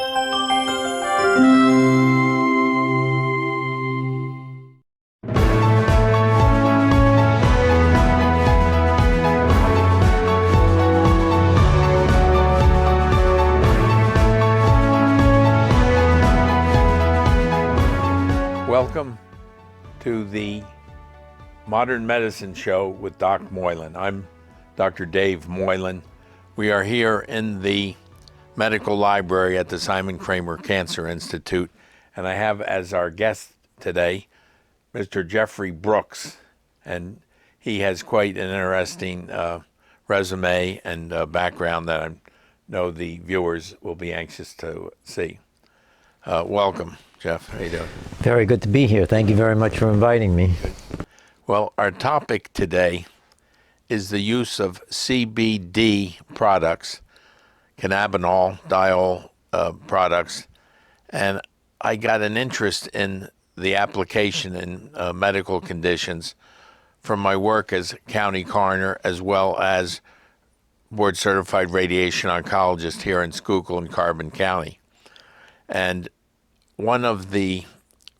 Welcome to the Modern Medicine Show with Doc Moylan. I'm Dr. Dave Moylan. We are here in the medical library at the Simon Kramer Cancer Institute, and I have as our guest today Mr. Jeffery Brooks, and he has quite an interesting resume and background that I know the viewers will be anxious to see. Welcome, Jeff. How you doing? Very good to be here. Thank you very much for inviting me. Well, our topic today is the use of CBD products, cannabinol, diol products, and I got an interest in the application in medical conditions from my work as county coroner as well as board certified radiation oncologist here in Schuylkill and Carbon County. And one of the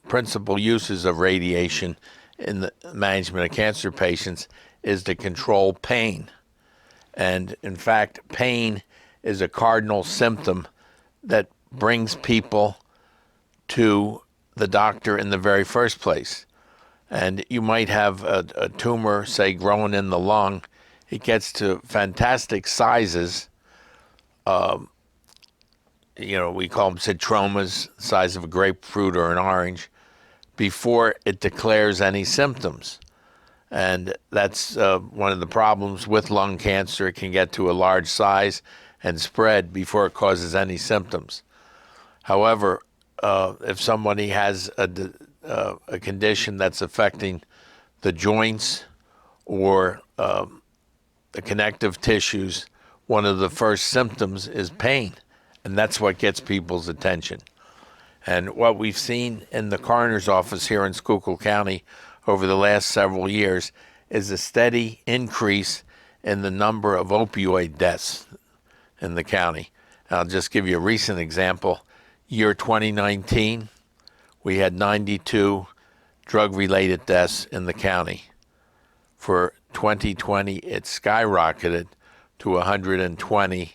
principal uses of radiation in the management of cancer patients is to control pain. And in fact, pain is a cardinal symptom that brings people to the doctor in the very first place. And you might have a tumor, say, growing in the lung. It gets to fantastic sizes. We call them citromas, the size of a grapefruit or an orange, before it declares any symptoms. And that's one of the problems with lung cancer. It can get to a large size and spread before it causes any symptoms. However, if somebody has a condition that's affecting the joints or the connective tissues, one of the first symptoms is pain, and that's what gets people's attention. And what we've seen in the coroner's office here in Schuylkill County over the last several years is a steady increase in the number of opioid deaths in the county. I'll just give you a recent example. Year 2019, we had 92 drug-related deaths in the county. For 2020, it skyrocketed to 120.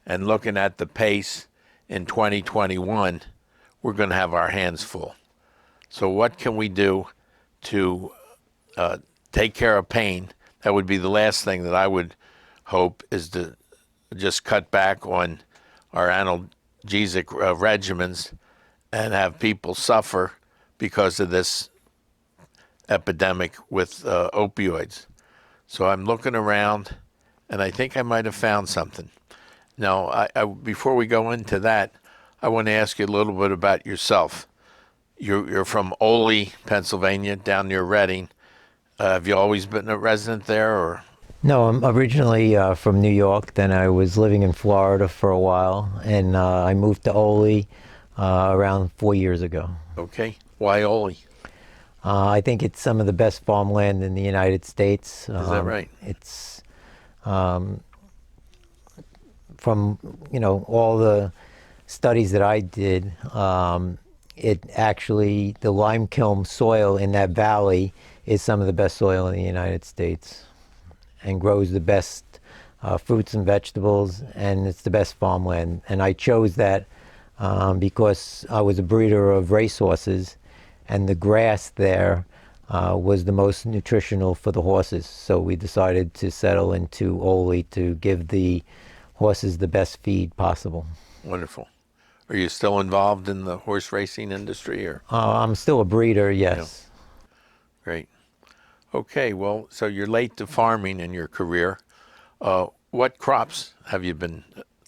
And looking at the pace in 2021, we're going to have our hands full. So what can we do to take care of pain? That would be the last thing that I would hope, is to just cut back on our analgesic regimens and have people suffer because of this epidemic with opioids. So I'm looking around, and I think I might have found something. Now, before we go into that, I want to ask you a little bit about yourself. You're from Oley, Pennsylvania, down near Reading. Have you always been a resident there, or? No, I'm originally from New York. Then I was living in Florida for a while, and I moved to Oley around 4 years ago. Okay. Why Oley? I think it's some of the best farmland in the United States. Is that right? It's from all the studies that I did, it actually, the lime kiln soil in that valley is some of the best soil in the United States and grows the best fruits and vegetables, and it's the best farmland. And I chose that because I was a breeder of racehorses, and the grass there was the most nutritional for the horses. So we decided to settle into Oley to give the horses the best feed possible. Wonderful. Are you still involved in the horse racing industry, or? I'm still a breeder, yes. Yeah. Great. Okay, well, so you're late to farming in your career. What crops have you been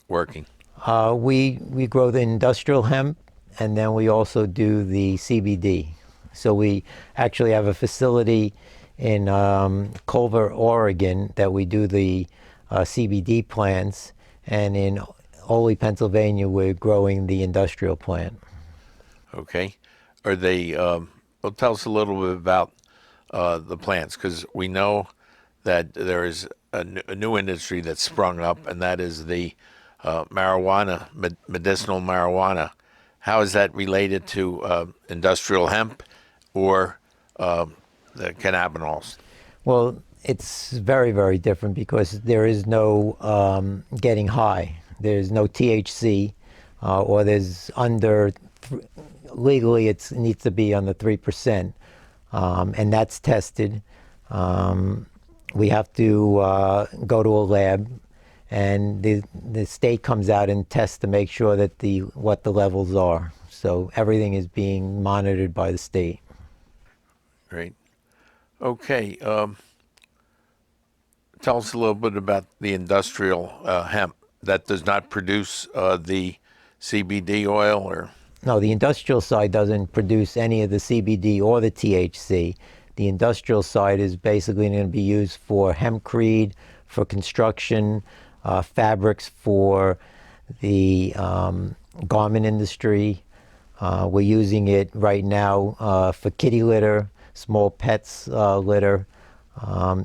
working? We grow the industrial hemp, and then we also do the CBD. So we actually have a facility in Culver, Oregon, that we do the CBD plants, and in Oley, Pennsylvania, we're growing the industrial plant. Okay. Are they, well, tell us a little bit about the plants, because we know that there is a new industry that's sprung up, and that is the marijuana, medicinal marijuana. How is that related to industrial hemp or the cannabinoids? Well, it's very, very different because there is no getting high. There's no THC, or there's legally it needs to be under 3%, and that's tested. We have to go to a lab, and the state comes out and tests to make sure that what the levels are. So everything is being monitored by the state. Great. Okay. Tell us a little bit about the industrial hemp that does not produce the CBD oil, or No, the industrial side doesn't produce any of the CBD or the THC. The industrial side is basically going to be used for hempcrete, for construction, fabrics for the garment industry. We're using it right now for kitty litter, small pets litter.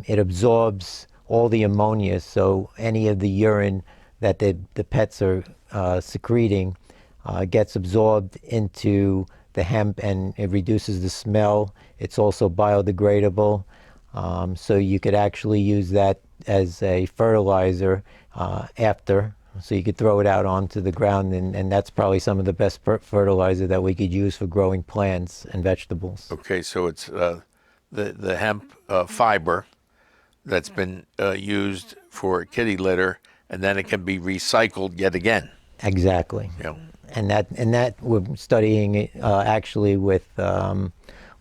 It absorbs all the ammonia, so any of the urine that the pets are secreting gets absorbed into the hemp, and it reduces the smell. It's also biodegradable, so you could actually use that as a fertilizer after. So you could throw it out onto the ground, and that's probably some of the best fertilizer that we could use for growing plants and vegetables. okay, so it's the hemp fiber that's been used for kitty litter, and then it can be recycled yet again. Exactly. You know, And that we're studying it actually with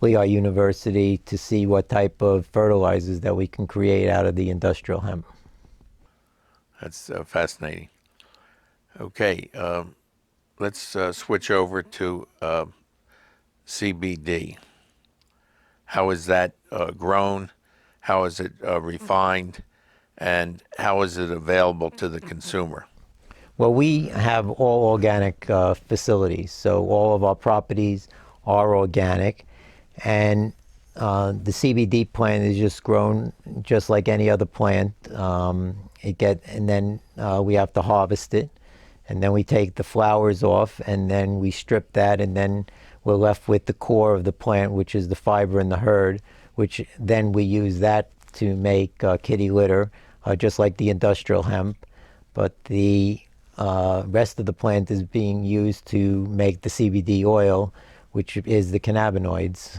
Lehigh University to see what type of fertilizers that we can create out of the industrial hemp. that's fascinating. Okay, let's switch over to CBD. How is that grown? How is it refined? And how is it available to the consumer? Well, we have all organic facilities, so all of our properties are organic, and the CBD plant is just grown just like any other plant. And then we have to harvest it, and then we take the flowers off, and then we strip that, and then we're left with the core of the plant, which is the fiber and the hurd, which then we use that to make kitty litter, just like the industrial hemp. But the rest of the plant is being used to make the CBD oil, which is the cannabinoids,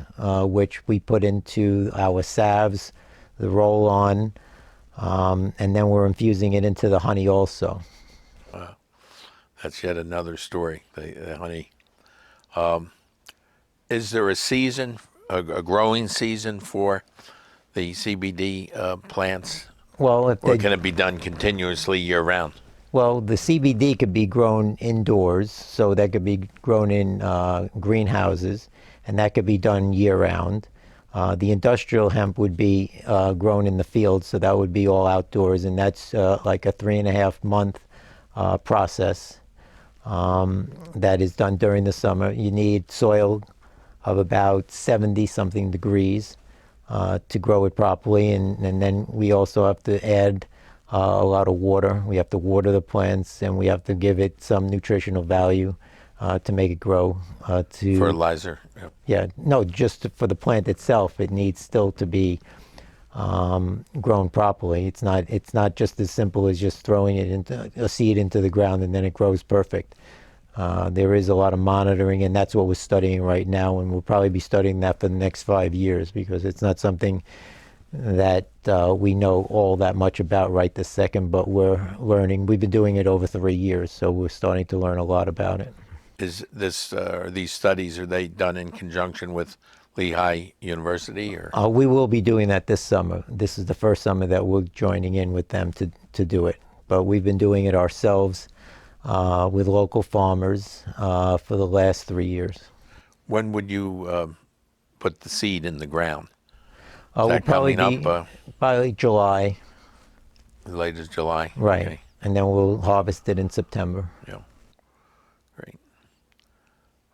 which we put into our salves, the roll-on, and then we're infusing it into the honey also. That's yet another story, the honey. Is there a season, a growing season for the CBD plants? Well, Or can it be done continuously year round? well, the CBD could be grown indoors, so that could be grown in greenhouses, and that could be done year round. The industrial hemp would be grown in the field, so that would be all outdoors, and that's like a 3.5-month process that is done during the summer. You need soil of about 70-something degrees to grow it properly, and then we also have to add a lot of water. We have to water the plants, and we have to give it some nutritional value to make it grow. Fertilizer. Yep. Yeah, no, just for the plant itself, it needs still to be grown properly. It's not just as simple as just throwing it into a seed into the ground and then it grows perfect. There is a lot of monitoring, and that's what we're studying right now, and we'll probably be studying that for the next 5 years, because it's not something that we know all that much about right this second, but we're learning. We've been doing it over 3 years, so we're starting to learn a lot about it. Is this these studies, are they done in conjunction with Lehigh University, or? We will be doing that this summer. This is the first summer that we're joining in with them to do it, but we've been doing it ourselves with local farmers for the last 3 years. When would you put the seed in the ground? We'll that probably coming be up by July, as late as July? right? Okay. And then we'll harvest it in September. Yeah. Great.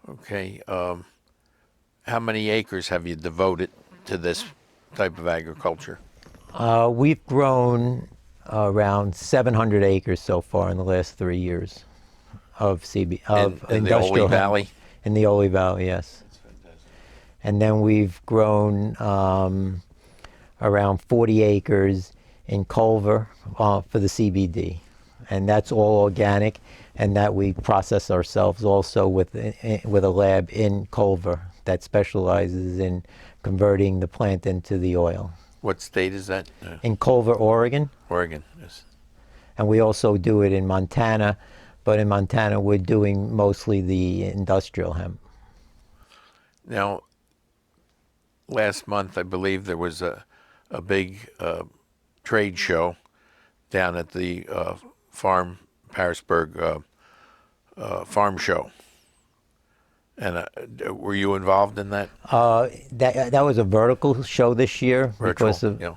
Okay. How many acres have you devoted to this type of agriculture? We've grown around 700 acres so far in the last 3 years of in the industrial Oley hemp. Valley? In the Oley Valley, yes. That's fantastic. And then we've grown around 40 acres in Culver for the CBD. And that's all organic, and that we process ourselves also with a lab in Culver that specializes in converting the plant into the oil. What state is that? In Culver, Oregon, Oregon, yes. and we also do it in Montana, but in Montana we're doing mostly the industrial hemp. Now, last month, I believe there was a big trade show down at the Harrisburg farm show. And were you involved in that? That was a vertical show this year. Virtual, Because of, yeah.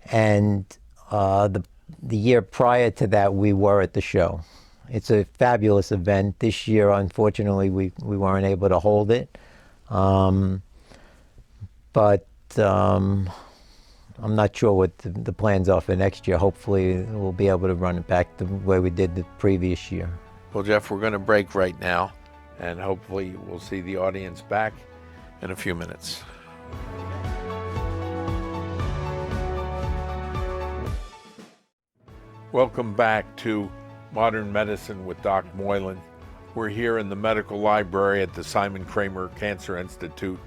and the year prior to that, we were at the show. It's a fabulous event. This year, unfortunately, we weren't able to hold it. But I'm not sure what the plans are for next year. Hopefully, we'll be able to run it back the way we did the previous year. Well, Jeff, we're going to break right now, and hopefully we'll see the audience back in a few minutes. Welcome back to Modern Medicine with Doc Moylan. We're here in the medical library at the Simon Kramer Cancer Institute,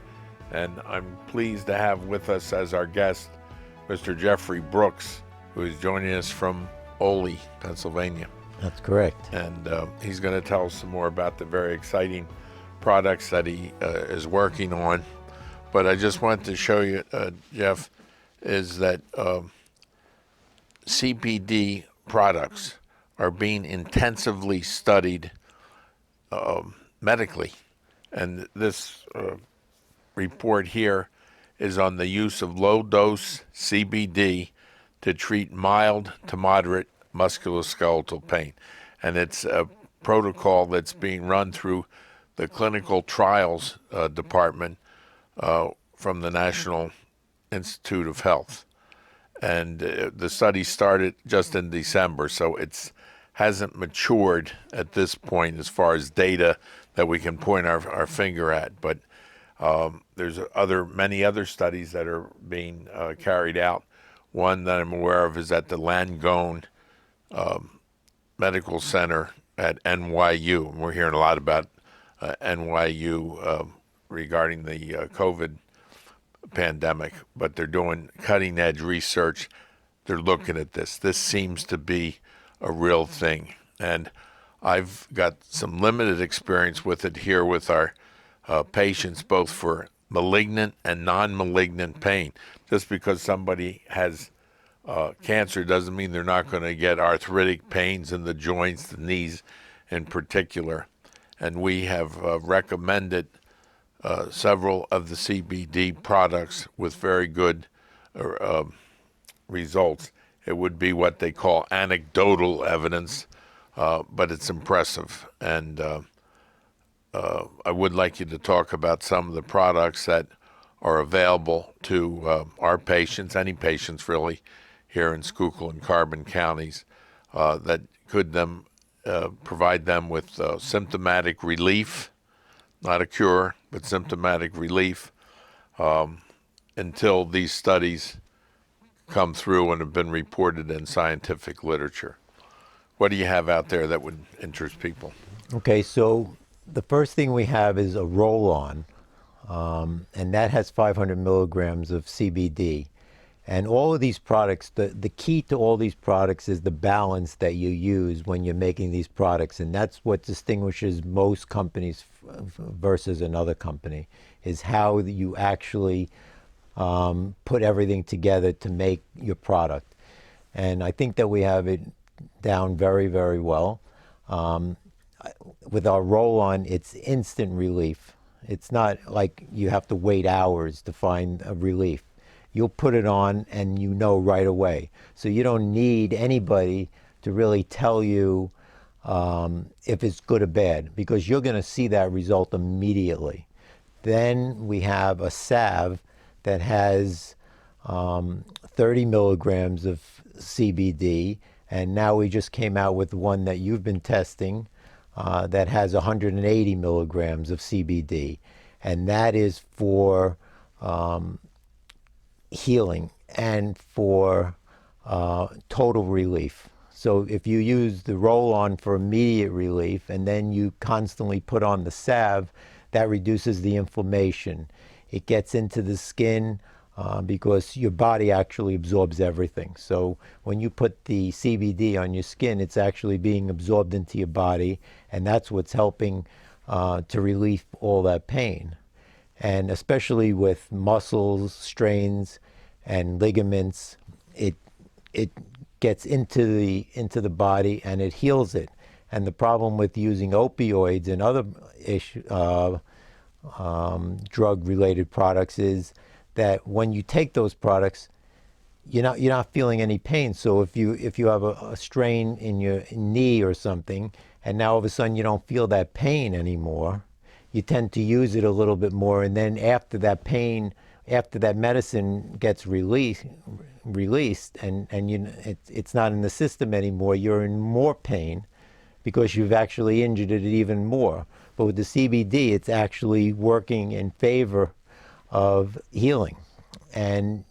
and I'm pleased to have with us as our guest Mr. Jeffery Brooks, who is joining us from Oley, Pennsylvania. That's correct. And he's going to tell us some more about the very exciting products that he is working on. But I just wanted to show you, Jeff, is that CBD products are being intensively studied medically. And this report here is on the use of low-dose CBD to treat mild to moderate musculoskeletal pain. And it's a protocol that's being run through the clinical trials department from the National Institute of Health. And the study started just in December, so it hasn't matured at this point as far as data that we can point our finger at. But there's many other studies that are being carried out. One that I'm aware of is at the Langone Medical Center at NYU. And we're hearing a lot about NYU regarding the COVID pandemic, but they're doing cutting edge research. They're looking at this. This seems to be a real thing. And I've got some limited experience with it here with our patients, both for malignant and non-malignant pain. Just because somebody has cancer doesn't mean they're not going to get arthritic pains in the joints, the knees in particular. And we have recommended several of the CBD products with very good results. It would be what they call anecdotal evidence, but it's impressive. And I would like you to talk about some of the products that are available to our patients, any patients really, here in Schuylkill and Carbon counties, that could provide them with symptomatic relief, not a cure, but symptomatic relief, until these studies come through and have been reported in scientific literature. What do you have out there that would interest people? Okay, so the first thing we have is a roll-on, and that has 500 milligrams of CBD. And all of these products, the key to all these products is the balance that you use when you're making these products. And that's what distinguishes most companies versus another company, is how you actually put everything together to make your product. And I think that we have it down very, very well. With our roll-on, it's instant relief. It's not like you have to wait hours to find a relief. You'll put it on and you know right away. So you don't need anybody to really tell you if it's good or bad, because you're going to see that result immediately. Then we have a salve that has 30 milligrams of CBD, and now we just came out with one that you've been testing that has 180 milligrams of CBD, and that is for healing and for total relief. So if you use the roll-on for immediate relief and then you constantly put on the salve, that reduces the inflammation. It gets into the skin because your body actually absorbs everything. So when you put the CBD on your skin, it's actually being absorbed into your body, and that's what's helping to relieve all that pain. And especially with muscles, strains, and ligaments, it gets into the body and it heals it. And the problem with using opioids and other drug-related products is that when you take those products, you're not feeling any pain. So if you have a strain in your knee or something, and now all of a sudden you don't feel that pain anymore, you tend to use it a little bit more, and then after that pain, after that medicine gets released, and it's not in the system anymore, you're in more pain because you've actually injured it even more. But with the CBD, it's actually working in favor of healing, and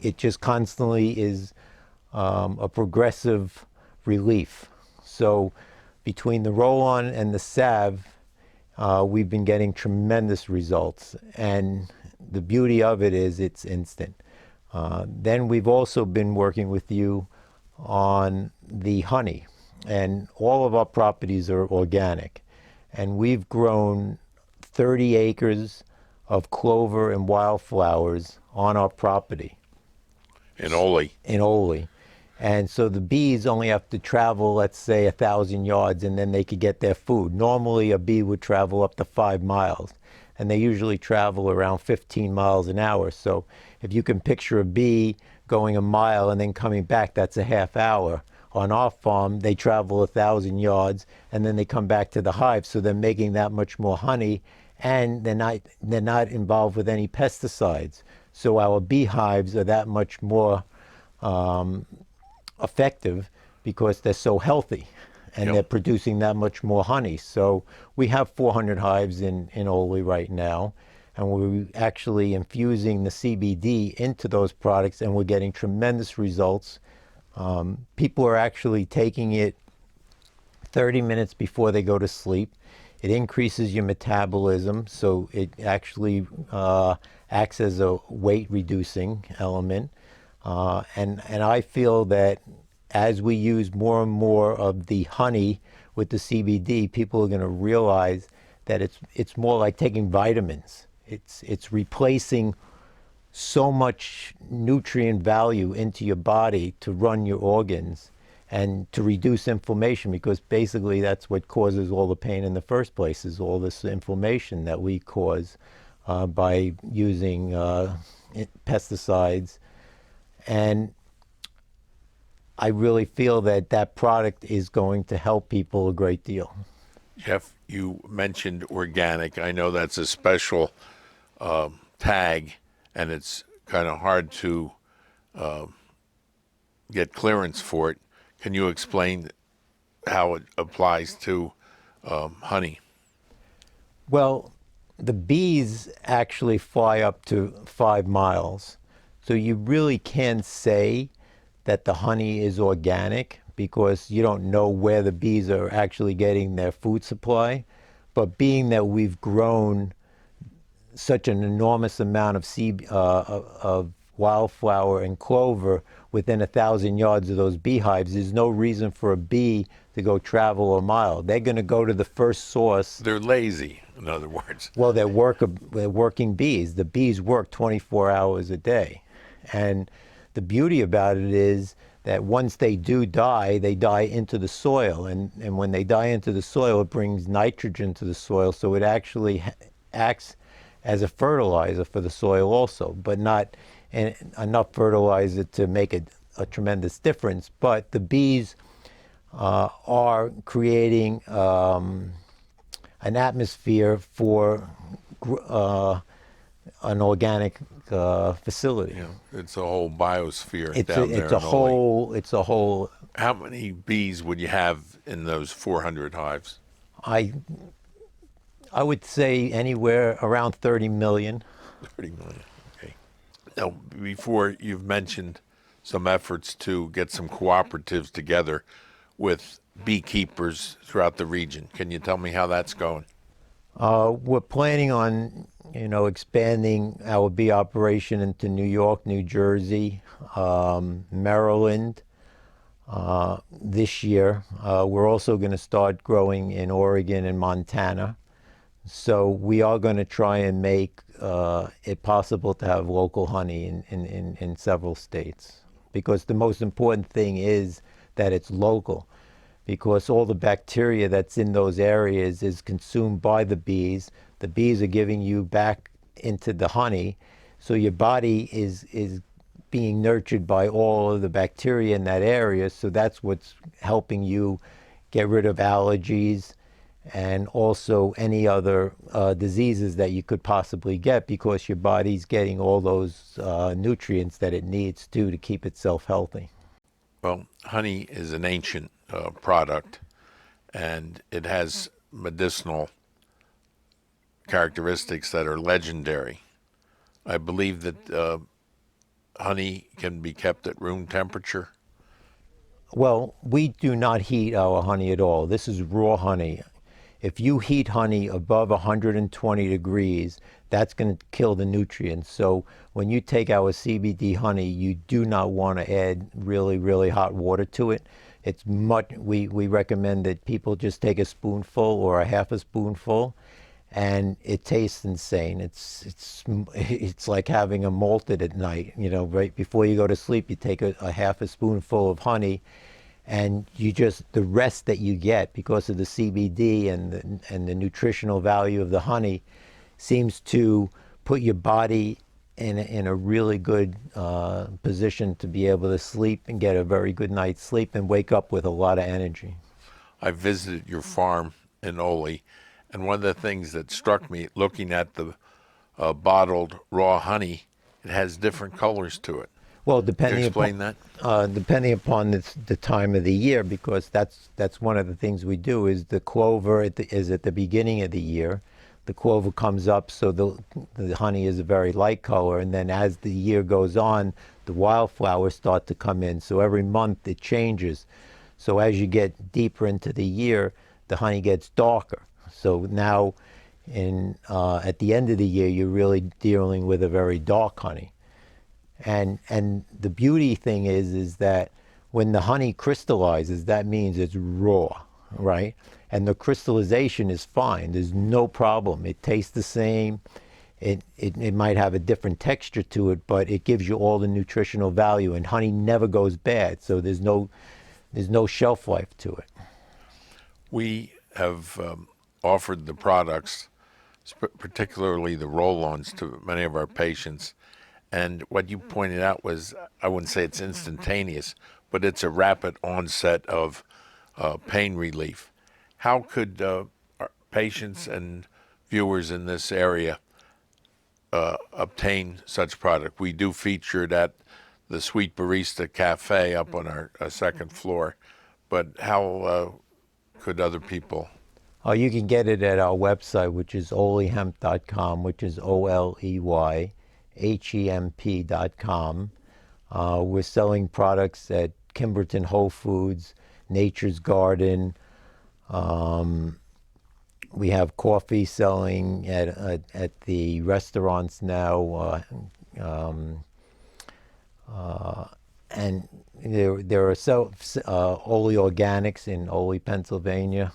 it just constantly is a progressive relief. So between the roll-on and the salve, we've been getting tremendous results, and the beauty of it is it's instant. Then we've also been working with you on the honey, and all of our properties are organic, and we've grown 30 acres of clover and wildflowers on our property. In Oley. In Oley. And so the bees only have to travel, let's say, 1,000 yards, and then they could get their food. Normally, a bee would travel up to 5 miles, and they usually travel around 15 miles an hour. So if you can picture a bee going a mile and then coming back, that's a half hour. On our farm, they travel 1,000 yards, and then they come back to the hive, so they're making that much more honey, and they're not involved with any pesticides. So our beehives are that much more effective because they're so healthy, and Yep. they're producing that much more honey. So we have 400 hives in Oley right now, and we're actually infusing the CBD into those products, and we're getting tremendous results. People are actually taking it 30 minutes before they go to sleep. It increases your metabolism, so it actually acts as a weight-reducing element. And I feel that as we use more and more of the honey with the CBD, people are going to realize that it's more like taking vitamins. It's replacing so much nutrient value into your body to run your organs and to reduce inflammation, because basically that's what causes all the pain in the first place, is all this inflammation that we cause by using pesticides. And I really feel that that product is going to help people a great deal. Jeff, you mentioned organic. I know that's a special tag, and it's kind of hard to get clearance for it. Can you explain how it applies to honey? Well, the bees actually fly up to 5 miles. So you really can't say that the honey is organic because you don't know where the bees are actually getting their food supply. But being that we've grown such an enormous amount of wildflower and clover within 1,000 yards of those beehives, there's no reason for a bee to go travel a mile. They're going to go to the first source. They're lazy, in other words. Well, they're working bees. The bees work 24 hours a day. And the beauty about it is that once they do die, they die into the soil. And when they die into the soil, it brings nitrogen to the soil. So it actually acts as a fertilizer for the soil also, but not enough fertilizer to make a tremendous difference. But the bees are creating an atmosphere for an organic facility. Yeah, it's a whole biosphere It's down there. it's a whole it's a whole. How many bees would you have in those 400 hives? I I would say anywhere around 30 million. 30 million. Okay. Now, before you've mentioned some efforts to get some cooperatives together with beekeepers throughout the region. Can you tell me how that's going? We're planning on, expanding our bee operation into New York, New Jersey, Maryland this year. We're also going to start growing in Oregon and Montana. So we are going to try and make it possible to have local honey in several states. Because the most important thing is that it's local. Because all the bacteria that's in those areas is consumed by the bees. The bees are giving you back into the honey. So your body is being nurtured by all of the bacteria in that area. So that's what's helping you get rid of allergies and also any other diseases that you could possibly get, because your body's getting all those nutrients that it needs to keep itself healthy. Well, honey is an ancient product, and it has medicinal characteristics that are legendary. I believe that honey can be kept at room temperature. Well, we do not heat our honey at all. This is raw honey. If you heat honey above 120 degrees, that's going to kill the nutrients. So when you take our CBD honey, you do not want to add really, really hot water to it. It's we recommend that people just take a spoonful or a half a spoonful, and it tastes insane. It's like having a malted at night. Right before you go to sleep, you take a half a spoonful of honey, and the rest that you get because of the CBD and the nutritional value of the honey seems to put your body in a really good position to be able to sleep and get a very good night's sleep and wake up with a lot of energy. I visited your farm in Oley, and one of the things that struck me looking at the bottled raw honey, it has different colors to it. Well, Can you explain that? Depending upon the time of the year, because that's one of the things we do. Is the clover is at the beginning of the year. The clover comes up, so the honey is a very light color, and then as the year goes on, the wildflowers start to come in. So every month it changes. So as you get deeper into the year, the honey gets darker. So now, at the end of the year, you're really dealing with a very dark honey. And the beauty thing is that when the honey crystallizes, that means it's raw, right? And the crystallization is fine. There's no problem. It tastes the same. It might have a different texture to it, but it gives you all the nutritional value. And honey never goes bad, so there's no shelf life to it. We have offered the products, particularly the roll-ons, to many of our patients. And what you pointed out was, I wouldn't say it's instantaneous, but it's a rapid onset of pain relief. How could our patients and viewers in this area obtain such product? We do feature it at the Sweet Barista Cafe up on our second floor, but how could other people? You can get it at our website, which is OleyHemp.com, which is OleyHemp.com. We're selling products at Kimberton Whole Foods, Nature's Garden. We have coffee selling at the restaurants now, and there are Oley Organics in Oley, Pennsylvania.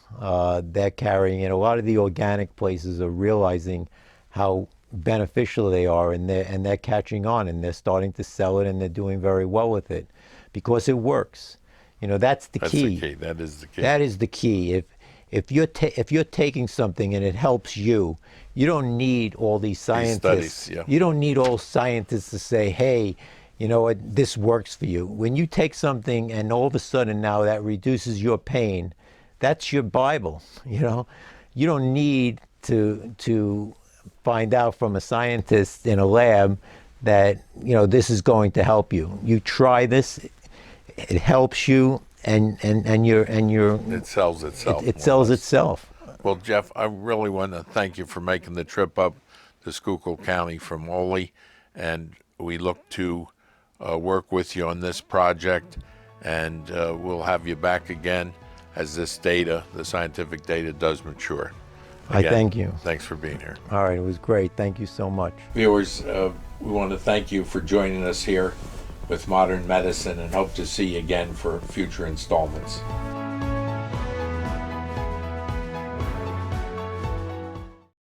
They're carrying it. A lot of the organic places are realizing how beneficial they are, and they're catching on, and they're starting to sell it, and they're doing very well with it because it works. That's the key. That is the key. That is the key. If you're taking something and it helps you, you don't need all these scientists. Studies, yeah. You don't need all scientists to say, hey, you know what, this works for you. When you take something and all of a sudden now that reduces your pain, that's your Bible. You don't need to find out from a scientist in a lab that, you know, this is going to help you. You try this, it helps you, and you're It sells itself. it more or sells less. itself. Well, Jeff, I really want to thank you for making the trip up to Schuylkill County from Oley, and we look to work with you on this project, and we'll have you back again as this data, the scientific data, does mature. I thank you. Thanks for being here. All right, it was great. Thank you so much. Viewers, we want to thank you for joining us here with Modern Medicine, and hope to see you again for future installments.